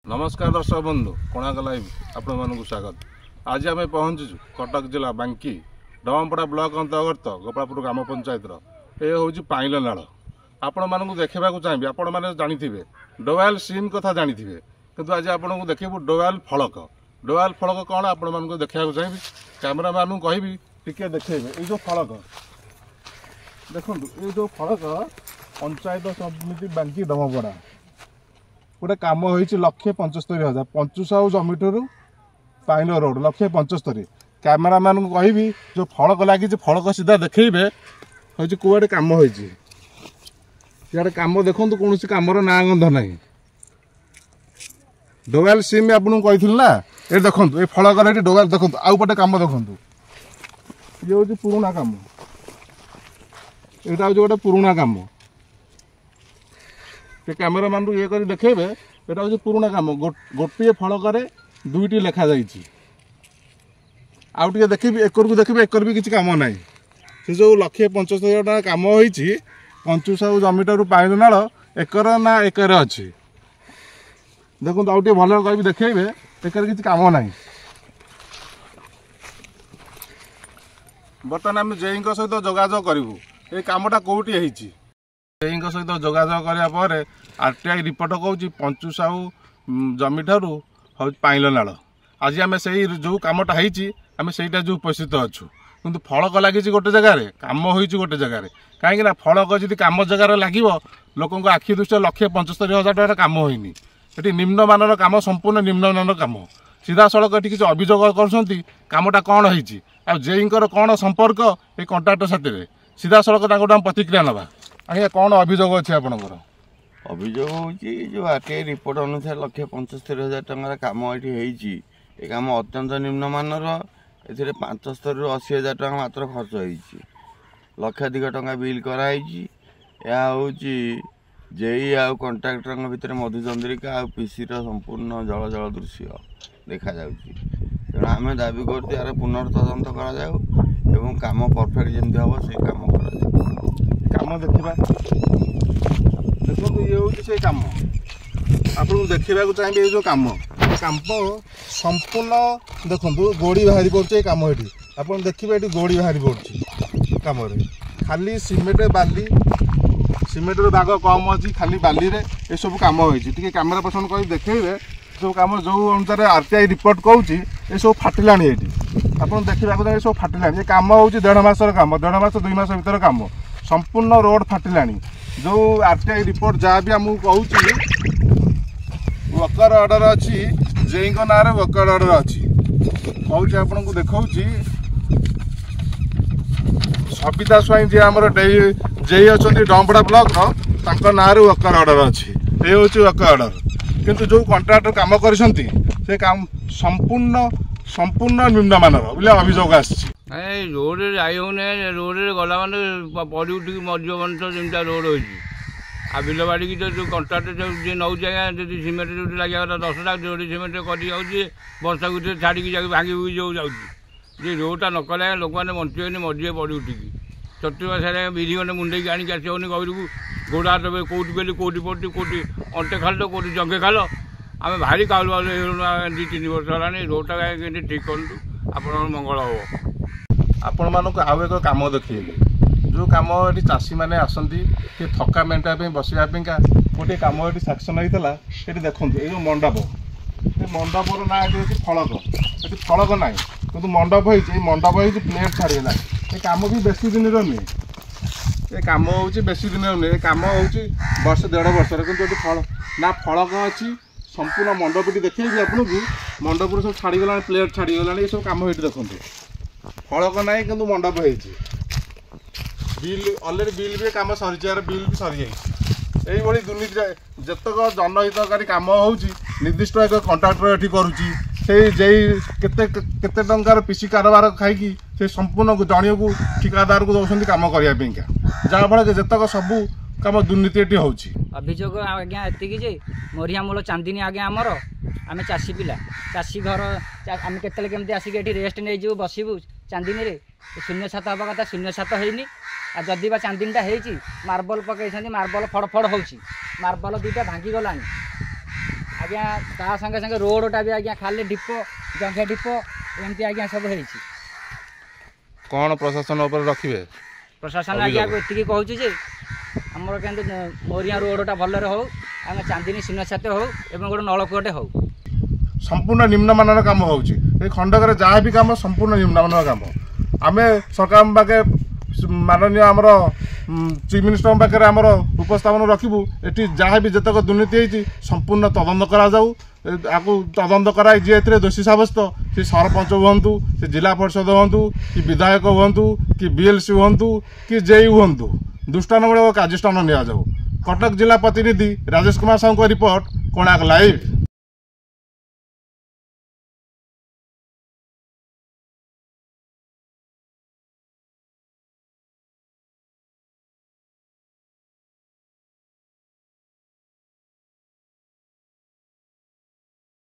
नमस्कार दर्शक बंधु कोणार्क लाइव आपण मानक स्वागत। आज आम पहुँचु कटक जिला बांकी डमपड़ा ब्लॉक अंतर्गत गोपालपुर ग्राम पंचायत ये हूँ पाइल नाल। आपण मानक देखा चाहिए आपण मैंने जानी डोवाल सीम कथा जानी किंतु आज आपन को देखू डोवाल फलक। डोवाल फलक कौन आपण मानक देखा चाहिए कैमेरा मान कहि टिके देखेबे ये जो फलक देखो ये जो फलक पंचायत समिति बांकी डमपड़ा गोटे कम हो 1,75,000 पंचुसाऊ जमीठू पाइन रोड 1,75,000 कैमेरा मान को कहि जो फलक लगी फलक सीधा देखेबे हूँ कौटे कम होड़े कम देखो कौन कमर ना गंध ना डोवाल सीम आपको कही ना ये देखो ये फलक ये डोवाल देखो आउ पटे कम देखो ये हूँ पुराणा कम यहाँ हूँ गोटे पुराणा कम कैमेरा मान ये कर देखेबे ये हूँ पुराणा कम गोटे फलक दुईटी लेखा जाइए आउ टे देखी एकर को देखिए एकर भी किसी कम ना से जो 1,75,000 टका कम होती पंचुसाऊ जमीटारू पाइल नाल एकर ना एकर अच्छी देखो आउ टे भल कह देखेबे एकर किसी कम ना। बर्तमान आम जेई सहित जोगाजोग करूँ ये कमटा कौटी होती जेई सहित जोगाजोग करापर आरटीआई रिपोर्ट कौच पंचुसाऊ जमीठारू हूँ पाइल नाल। आज आम से जो कमटा आम से जो उपस्थित अच्छु किंतु फलक लगी गोटे जगार कम हो गोटे जगार कहीं फलक जी कम जगार लगे लोक आखि दृष्टि 1,75,000 टका कम होनी ये निम्नमान कम संपूर्ण निम्नमान कम सीधा सड़क ये किसी अभियोग करमटा कौन होती जेईर कौन संपर्क ये कंट्राक्टर साथी सीधा सड़क प्रतिक्रिया नवा आज्ञा कौन अभियोग अच्छे आपंकर अभियोग होची जो आरटीआई रिपोर्ट अनुसार 1,75,000 टंकार काम ये कम अत्यंत निम्नमानर ए 75 ରୁ 80,000 टका मात्र खर्च होती लक्षाधिक टका बिल कराई हूँ जेई आ कंट्राक्टर भितर मधुचंद्रिका आ पीसी संपूर्ण जल जल दृश्य देखा तेणु आम दाबी कर यार पुनर्तदंत कर कम परफेक्ट जमी हम से कम कम देखा देखो ये हूँ से कम आपको देखा चाहिए ये जो कम कम संपूर्ण देखो गोड़ी बाहरी पड़े कम ये आप देखिए ये गोड़ी बाहरी पड़े कम खाली सीमेंट बाली सीमेंट भाग कम अच्छी खाली बाली रे ये सब कम होती कैमेरा पर्सन कह देखेबे सब कम जो अनुसार आरटीआई रिपोर्ट कौच ये सब फाटिला ये आप देखा चाहिए सब फाटिला ये कम हूँ 1.5 मासर कम 1.5 मास 2 मास भर कम संपूर्ण रोड फाटिला जो आरटीआई रिपोर्ट जहाँ भी आमको कहूँ वर्कर ऑर्डर अच्छी जेई ना वर्कर ऑर्डर अच्छी कहूँ आपन को देखा सबिता स्वाई जी आम जेई अच्छा डमपड़ा ब्लॉक ना वर्कर ऑर्डर अच्छी ये हूँ वर्कर ऑर्डर किंतु जो कंट्राक्टर काम कर संपूर्ण संपूर्ण निम्नमान बोले अभियोग आसी रोड जाई रोड गला मैंने पड़ उठिक मरियो मन तो जमीन रोड हो बिल बाड़ी की जो कंट्राक्टर जी नौ आज्ञा सीमेंट जो लगे 10 लाख जोड़ी सीमेंट कर वर्षा को छाड़ी भांगी भूगी जो जाऊँगी रोडटा न कले लोक मैंने बंचे मरिए पड़ उठिक चतुर्मास बिरी खंडे मुंडे आनिक आसोनी घर को गोड़ हाथ कौटी बेली कौटी पड़ी कौटी अंटे खाल तो कौटी जंगे खाल आम भारी काउल बाउल 2-3 वर्ष है रोडटा ठीक करूँ आप मंगल हम आपण मानक आउ एक कम देखिए जो कम ये चाषी मैंने आसती थका मेटापी बसवापा गोटे कम ये सक्शन होता ये देखो ये जो मंडप ये मंडपर ना ये फलक ये फलक ना कि मंडप मंडप हो प्लेट छाड़ीगला ये कम भी बेसी दिन नुहे ये कम हूँ बेसी दिन नुहे कम हूँ 1.5 वर्ष कि फल ना फलक अच्छी संपूर्ण मंडपटी देखिए आपको मंडप सब छाड़ीगला प्लेट छाड़ीगला ये सब कम ये देखो फलक ना कि मंडप होती बिल अलरेडी बिल भी कम सरी बिल भी सरी जाए यही दुर्नीति जतक जनहितकारी कम हो निर्दिष्ट एक कंट्राक्टर ये करुच्ची केते टंकार पीसी कारोबार खाई से संपूर्ण जन को ठिकादार को दौरान कम करने जहाँफल जतक सबू कम दुर्नीति ये हो अभियोग आज्ञा एति मरिया मूल चांदिनी आज्ञा आमर आम चाषी पिला चाषी घर आम केमी आसिक रेस्ट नहीं जीव बसबू चांदिनी रे 0.7 हवा कथा 0.7 होनी आ जदि बा चांदिनीटा होती मार्बल पकई मार्बल फड़ फड़ हो मार्बल 2टा भांगी गला आज्ञा ता संगे संगे रोडटा भी आज्ञा खाली ढीप जंघे ढीप एमती आज्ञा सब होइछि कौन प्रशासन ऊपर रखिए प्रशासन आज्ञा को एतिकी कहूँ जे आमर के मोरिया रोडटा भलरे हो आम चांदिनी शून्य छाते हो एवं गोटे नलकूटे हो संपूर्ण निम्नमानर काम होउछि ए खंडक जहाँ भी काम संपूर्ण निम्नमानर काम आम सरकार पाखे माननीय आमर चीफ मिनिस्टर पाखे आमर उपस्थापन रखिबू एटी जहाँ भी जतक दुर्नीति होती संपूर्ण तदंत करा जाऊ आपको तदंत कराई जी ए दोषी सब्यस्त सी सरपंच हूँ सी जिला परिषद हूँ कि विधायक हूँ कि बीएलसी हूँ कि जेई हूँ दृष्टानुमूलक କାର୍ଯ୍ୟାନୁଷ୍ଠାନ ନିଆଯାଉ। कटक जिला प्रतिनिधि राजेश कुमार साहू को रिपोर्ट कोणार्क लाइव।